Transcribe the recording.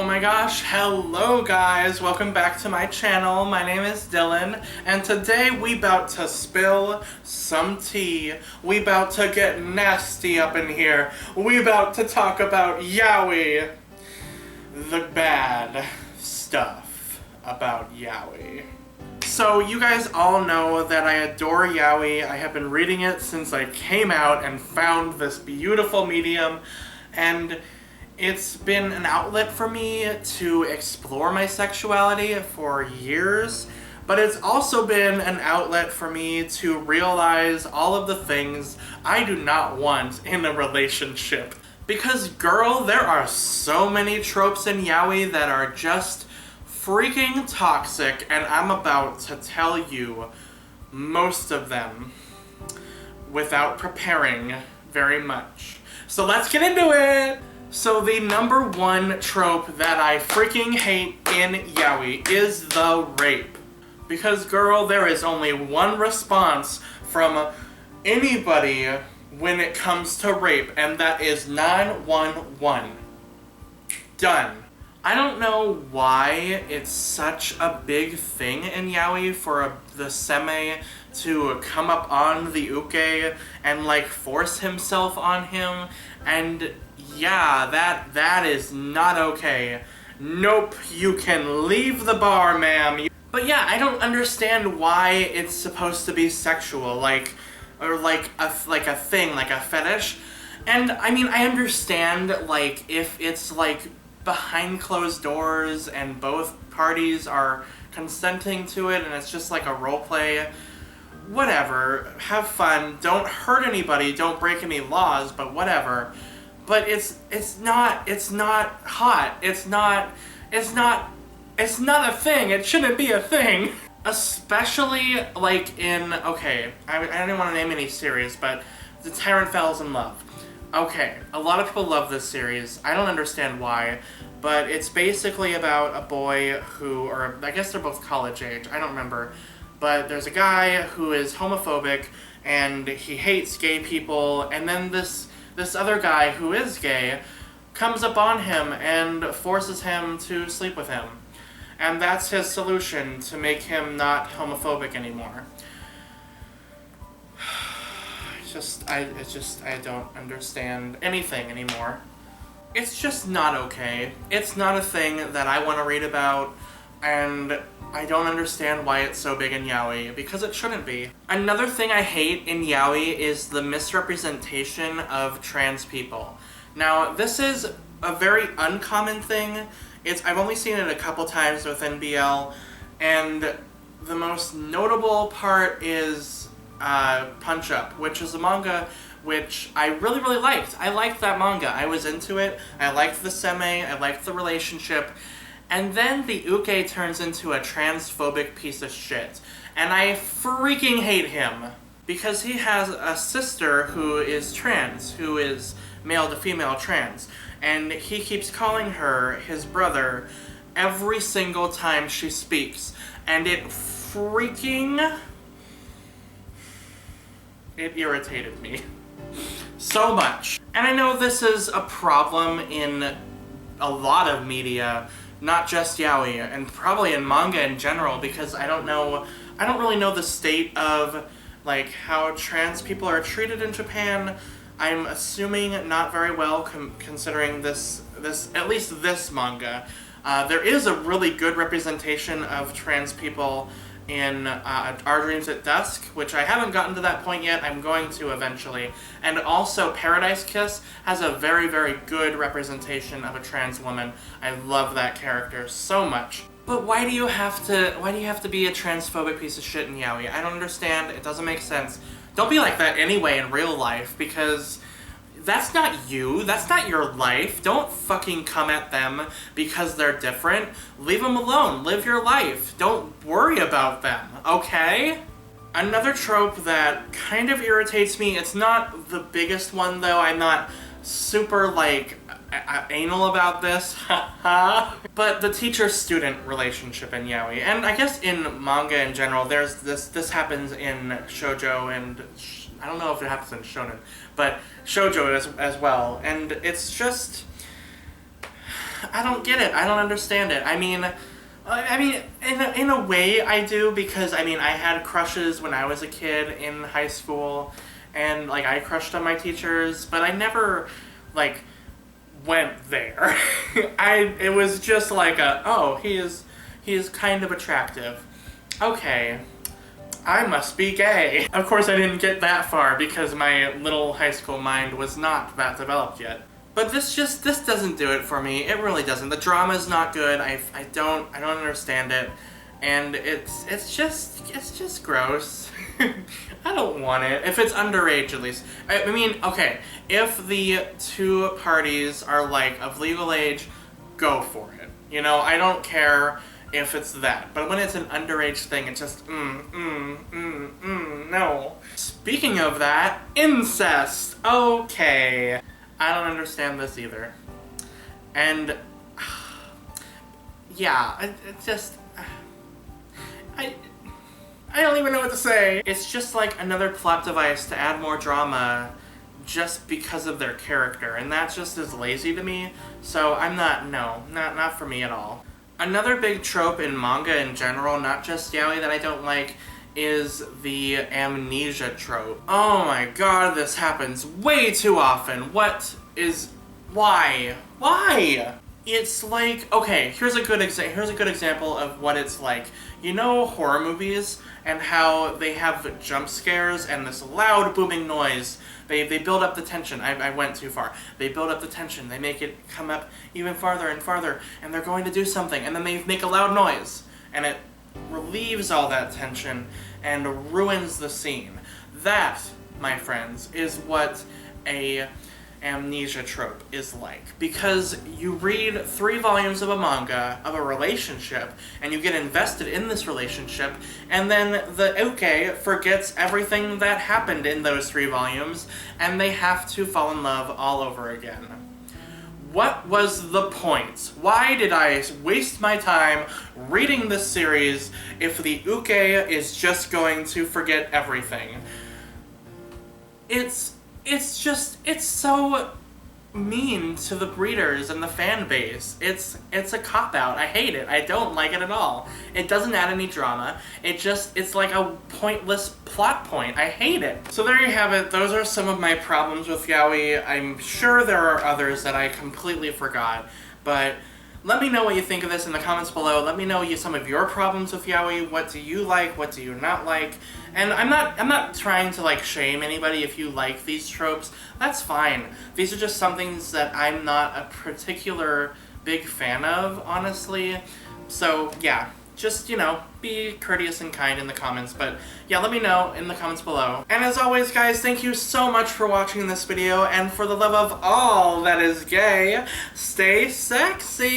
Oh my gosh, hello guys, welcome back to my channel. My name is Dylan, and today we about to spill some tea. We about to get nasty up in here. We about to talk about yaoi. The bad stuff about yaoi. So you guys all know that I adore yaoi. I have been reading it since I came out and found this beautiful medium, and it's been an outlet for me to explore my sexuality for years, but it's also been an outlet for me to realize all of the things I do not want in a relationship. Because girl, there are so many tropes in yaoi that are just freaking toxic, and I'm about to tell you most of them without preparing very much. So let's get into it! So the number one trope that I freaking hate in yaoi is the rape. Because girl, there is only one response from anybody when it comes to rape, and that is 911. Done. I don't know why it's such a big thing in yaoi for the seme to come up on the uke and like force himself on him, and yeah, that is not okay. Nope, you can leave the bar, ma'am. But yeah, I don't understand why it's supposed to be sexual, like a thing, like a fetish. And I mean, I understand like if it's like behind closed doors and both parties are consenting to it and it's just like a role play. Whatever, have fun, don't hurt anybody, don't break any laws, but whatever. But it's not hot. It's not a thing. It shouldn't be a thing. Especially like in, okay, I don't want to name any series, but The Tyrant Falls in Love. Okay, a lot of people love this series. I don't understand why, but it's basically about a boy who, or I guess they're both college age, I don't remember, but there's a guy who is homophobic and he hates gay people, and then this other guy who is gay comes up on him and forces him to sleep with him. And that's his solution to make him not homophobic anymore. I don't understand anything anymore. It's just not okay. It's not a thing that I want to read about, and I don't understand why it's so big in yaoi, because it shouldn't be. Another thing I hate in yaoi is the misrepresentation of trans people. Now, this is a very uncommon thing. I've only seen it a couple times with NBL, and the most notable part is Punch Up, which is a manga which I really, really liked. I liked that manga. I was into it. I liked the seme. I liked the relationship. And then the uke turns into a transphobic piece of shit. And I freaking hate him. Because he has a sister who is trans, who is male to female trans. And he keeps calling her his brother every single time she speaks. And it irritated me so much. And I know this is a problem in a lot of media, not just yaoi, and probably in manga in general, because I don't really know the state of like how trans people are treated in Japan. I'm assuming not very well, considering this at least this manga. There is a really good representation of trans people in Our Dreams at Dusk, which I haven't gotten to that point yet. I'm going to eventually. And also Paradise Kiss has a very, very good representation of a trans woman. I love that character so much. But why do you have to be a transphobic piece of shit in yaoi? I don't understand. It doesn't make sense. Don't be like that anyway in real life, because that's not you. That's not your life. Don't fucking come at them because they're different. Leave them alone. Live your life. Don't worry about them, okay? Another trope that kind of irritates me, it's not the biggest one though, I'm not super like anal about this, but the teacher-student relationship in yaoi, and I guess in manga in general, there's this happens in shoujo, and I don't know if it happens in shonen, but shoujo as well, and it's just, I don't get it. I don't understand it. In a way I do, because I had crushes when I was a kid in high school, and like I crushed on my teachers, but I never like went there. It was just like oh, he is kind of attractive. Okay, I must be gay. Of course I didn't get that far because my little high school mind was not that developed yet. But this doesn't do it for me. It really doesn't. The drama's not good. I don't understand it. And it's just gross. I don't want it. If it's underage, at least. Okay, if the two parties are like of legal age, go for it. You know, I don't care if it's that. But when it's an underage thing, it's just, no. Speaking of that, incest. Okay. I don't understand this either. And, yeah, it's just, I don't even know what to say. It's just like another plot device to add more drama just because of their character, and that just is lazy to me, so I'm not for me at all. Another big trope in manga in general, not just yaoi, that I don't like is the amnesia trope. Oh my god, this happens way too often. Why? It's like, okay, here's a good example of what it's like. You know horror movies and how they have jump scares and this loud booming noise. They build up the tension. I went too far. They build up the tension. They make it come up even farther and farther, and they're going to do something, and then they make a loud noise, and it relieves all that tension and ruins the scene. That, my friends, is what a amnesia trope is like. Because you read 3 volumes of a manga of a relationship, and you get invested in this relationship, and then the uke forgets everything that happened in those 3 volumes, and they have to fall in love all over again. What was the point? Why did I waste my time reading this series if the uke is just going to forget everything? It's so mean to the readers and the fan base. It's a cop-out. I hate it. I don't like it at all. It doesn't add any drama. It's like a pointless plot point. I hate it. So there you have it. Those are some of my problems with yaoi. I'm sure there are others that I completely forgot, but let me know what you think of this in the comments below. Let me know some of your problems with yaoi. What do you like? What do you not like? And I'm not trying to like shame anybody if you like these tropes. That's fine. These are just some things that I'm not a particular big fan of, honestly. So yeah, just, you know, be courteous and kind in the comments. But yeah, let me know in the comments below. And as always, guys, thank you so much for watching this video. And for the love of all that is gay, stay sexy!